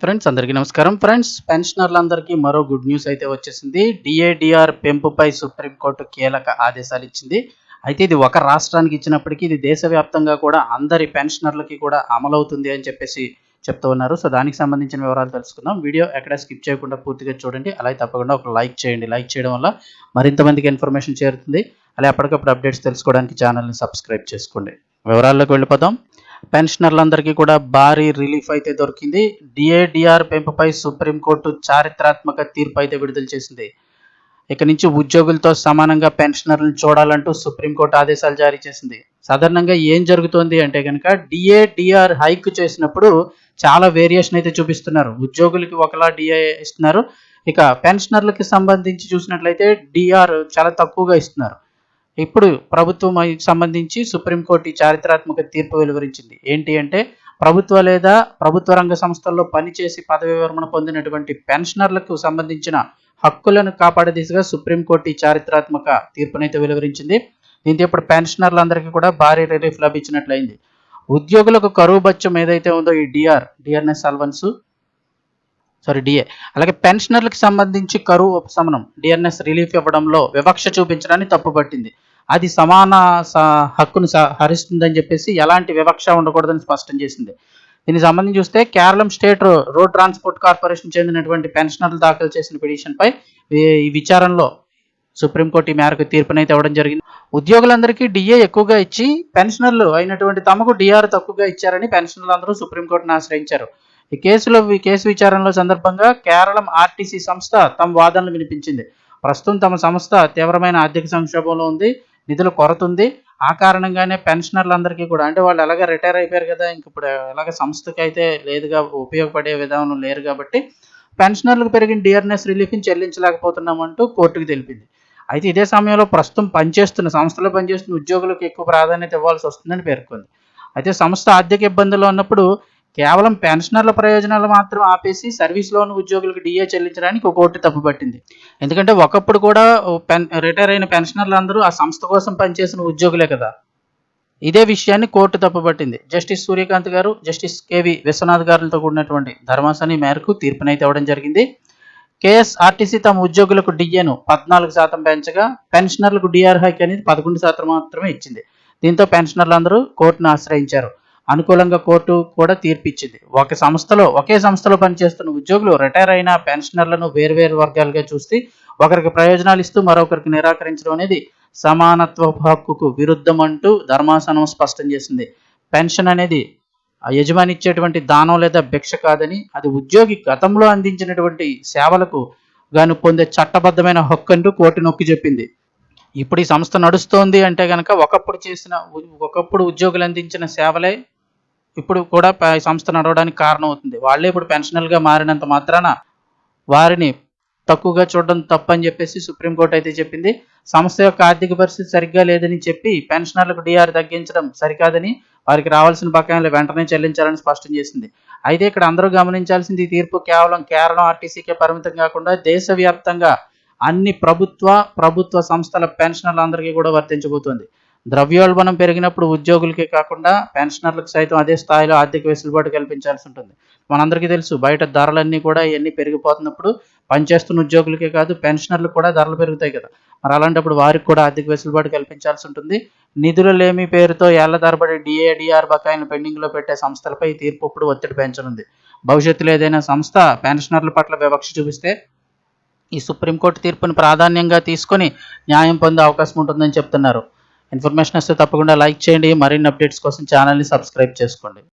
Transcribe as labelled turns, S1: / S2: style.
S1: Friends అందరికీ నమస్కారం. Friends పెన్షనర్లందరికీ మరో గుడ్ న్యూస్ అయితే వచ్చేసింది. డిఏడిఆర్ పెంపుపై సుప్రీంకోర్టు కీలక ఆదేశాలు ఇచ్చింది. అయితే ఇది ఒక రాష్ట్రానికి ఇచ్చినప్పటికీ ఇది దేశవ్యాప్తంగా కూడా అందరి పెన్షనర్లకి కూడా అమలవుతుంది అని చెప్పేసి చెప్తూ ఉన్నారు. సో దానికి సంబంధించిన వివరాలు తెలుసుకుందాం. వీడియో ఎక్కడ స్కిప్ చేయకుండా పూర్తిగా చూడండి. అలాగే తప్పకుండా ఒక లైక్ చేయండి. లైక్ చేయడం వల్ల మరింత మందికి ఇన్ఫర్మేషన్ చేరుతుంది. అలాగే అప్పటికప్పుడు అప్డేట్స్ తెలుసుకోవడానికి ఛానల్ని సబ్స్క్రైబ్ చేసుకోండి. వివరాల్లోకి వెళ్ళిపోదాం. పెన్షనర్లందరికీ కూడా భారీ రిలీఫ్ అయితే దొరికింది. డిఏడిఆర్ పెంపుపై సుప్రీంకోర్టు చారిత్రాత్మక తీర్పు అయితే విడుదల చేసింది. ఇక నుంచి ఉద్యోగులతో సమానంగా పెన్షనర్లను చూడాలంటూ సుప్రీంకోర్టు ఆదేశాలు జారీ చేసింది. సాధారణంగా ఏం జరుగుతోంది అంటే కనుక డిఏడిఆర్ హైక్ చేసినప్పుడు చాలా వేరియేషన్ అయితే చూపిస్తున్నారు. ఉద్యోగులకి ఒకలా డిఏ ఇస్తున్నారు. ఇక పెన్షనర్లకి సంబంధించి చూసినట్లయితే డిఆర్ చాలా తక్కువగా ఇస్తున్నారు. ఇప్పుడు ప్రభుత్వం సంబంధించి సుప్రీంకోర్టు చారిత్రాత్మక తీర్పు వెలువరించింది. ఏంటి అంటే ప్రభుత్వ లేదా ప్రభుత్వ రంగ సంస్థల్లో పనిచేసి పదవి విరమణ పొందినటువంటి పెన్షనర్లకు సంబంధించిన హక్కులను కాపాడే దిశగా సుప్రీంకోర్టు చారిత్రాత్మక తీర్పునైతే వెలువరించింది. దీంతో ఇప్పుడు పెన్షనర్లందరికీ కూడా భారీ రిలీఫ్ లభించినట్లయింది. ఉద్యోగులకు కరువు బత్యం ఏదైతే ఉందో ఈ డిఆర్ఎస్ అలవెన్స్ డిఏ అలాగే పెన్షనర్లకు సంబంధించి కరువు ఉపశమనం డిఆర్ఎస్ రిలీఫ్ ఇవ్వడంలో వివక్ష చూపించడాన్ని తప్పుపట్టింది. అది సమాన హక్కును హరిస్తుందని చెప్పేసి ఎలాంటి వివక్ష ఉండకూడదని స్పష్టం చేసింది. దీనికి సంబంధించి చూస్తే Keralam state road transport corporation చెందినటువంటి పెన్షనర్లు దాఖలు చేసిన పిటిషన్పై ఈ విచారణలో సుప్రీంకోర్టు ఈ మేరకు తీర్పునైతే ఇవ్వడం జరిగింది. ఉద్యోగులందరికీ డిఏ ఎక్కువగా ఇచ్చి పెన్షనర్లు అయినటువంటి తమకు డిఆర్ తక్కువగా ఇచ్చారని పెన్షనర్లు అందరూ సుప్రీంకోర్టును ఆశ్రయించారు. ఈ కేసు విచారణలో సందర్భంగా కేరళం ఆర్టీసీ సంస్థ తమ వాదనలు వినిపించింది. ప్రస్తుతం తమ సంస్థ తీవ్రమైన ఆర్థిక సంక్షోభంలో ఉంది, నిధుల కొరత ఉంది. ఆ కారణంగానే పెన్షనర్లందరికీ కూడా అంటే వాళ్ళు ఎలాగ రిటైర్ అయిపోయారు కదా, ఇంక ఇప్పుడు ఎలాగ సంస్థకి అయితే లేదుగా ఉపయోగపడే విధానం లేరు కాబట్టి పెన్షనర్లకు పెరిగిన డిఆర్ఎస్ రిలీఫ్ని చెల్లించలేకపోతున్నామంటూ కోర్టుకు తెలిపింది. అయితే ఇదే సమయంలో ప్రస్తుతం సంస్థలో పనిచేస్తున్న ఉద్యోగులకు ఎక్కువ ప్రాధాన్యత ఇవ్వాల్సి వస్తుందని పేర్కొంది. అయితే సంస్థ ఆర్థిక ఇబ్బందుల్లో ఉన్నప్పుడు కేవలం పెన్షనర్ల ప్రయోజనాలు మాత్రం ఆపేసి సర్వీస్లో ఉన్న ఉద్యోగులకు డిఏ చెల్లించడానికి కోర్టు తప్పుపట్టింది. ఎందుకంటే ఒకప్పుడు కూడా రిటైర్ అయిన పెన్షనర్లు అందరూ ఆ సంస్థ కోసం పనిచేసిన ఉద్యోగులే కదా. ఇదే విషయాన్ని కోర్టు తప్పుపట్టింది. జస్టిస్ సూర్యకాంత్ గారు, జస్టిస్ కేవి విశ్వనాథ్ గారులతో కూడినటువంటి ధర్మాసనం మేరకు తీర్పునైతే ఇవ్వడం జరిగింది. కేఎస్ఆర్టీసీ తమ ఉద్యోగులకు డిఏను 14% పెంచగా పెన్షనర్లకు డిఆర్ హైక్ అనేది 11% మాత్రమే ఇచ్చింది. దీంతో పెన్షనర్లు అందరూ కోర్టును ఆశ్రయించారు. అనుకూలంగా కోర్టు కూడా తీర్పిచ్చింది. ఒకే సంస్థలో పనిచేస్తున్న ఉద్యోగులు రిటైర్ అయిన పెన్షనర్లను వేర్వేరు వర్గాలుగా చూస్తే ఒకరికి ప్రయోజనాలు ఇస్తూ మరొకరికి నిరాకరించడం అనేది సమానత్వ హక్కుకు విరుద్ధం అంటూ ధర్మాసనం స్పష్టం చేసింది. పెన్షన్ అనేది యజమాని ఇచ్చేటువంటి దానం లేదా భిక్ష కాదని, అది ఉద్యోగి గతంలో అందించినటువంటి సేవలకు గాను పొందే చట్టబద్ధమైన హక్కు అంటూ కోర్టు నొక్కి చెప్పింది. ఇప్పుడు ఈ సంస్థ నడుస్తోంది అంటే కనుక ఒకప్పుడు ఉద్యోగులు అందించిన సేవలే ఇప్పుడు కూడా సంస్థ నడవడానికి కారణం అవుతుంది. వాళ్ళే ఇప్పుడు పెన్షనర్గా మారినంత మాత్రాన వారిని తక్కువగా చూడడం తప్పని చెప్పేసి సుప్రీంకోర్టు అయితే చెప్పింది. సంస్థ యొక్క ఆర్థిక పరిస్థితి సరిగ్గా లేదని చెప్పి పెన్షనర్లకు డిఆర్ తగ్గించడం సరికాదని, వారికి రావాల్సిన బకాయిలు వెంటనే చెల్లించాలని స్పష్టం చేసింది. అయితే ఇక్కడ అందరూ గమనించాల్సింది ఈ తీర్పు కేవలం కేరళం ఆర్టీసీకే పరిమితం కాకుండా దేశవ్యాప్తంగా అన్ని ప్రభుత్వ సంస్థల పెన్షనర్లందరికీ కూడా వర్తించబోతోంది. ద్రవ్యోల్బణం పెరిగినప్పుడు ఉద్యోగులకే కాకుండా పెన్షనర్లకు సైతం అదే స్థాయిలో ఆర్థిక వెసులుబాటు కల్పించాల్సి ఉంటుంది. మనందరికీ తెలుసు బయట ధరలన్నీ కూడా ఇవన్నీ పెరిగిపోతున్నప్పుడు పనిచేస్తున్న ఉద్యోగులకే కాదు పెన్షనర్లకు కూడా ధరలు పెరుగుతాయి కదా. మరి అలాంటప్పుడు వారికి కూడా ఆర్థిక వెసులుబాటు కల్పించాల్సి ఉంటుంది. నిధుల లేమి పేరుతో ఏళ్ల తరబడి డిఆర్ బకాయిలను పెండింగ్లో పెట్టే సంస్థలపై ఈ తీర్పు ఇప్పుడు ఒత్తిడి పెంచనుంది. భవిష్యత్తులో ఏదైనా సంస్థ పెన్షనర్ల పట్ల వివక్ష చూపిస్తే ఈ సుప్రీంకోర్టు తీర్పును ప్రాధాన్యంగా తీసుకొని న్యాయం పొందే అవకాశం ఉంటుందని చెప్తున్నారు. ఇన్ఫర్మేషన్ వస్తే తప్పకుండా లైక్ చేయండి. మరిన్ని అప్డేట్స్ కోసం ఛానల్ని సబ్స్క్రైబ్ చేసుకోండి.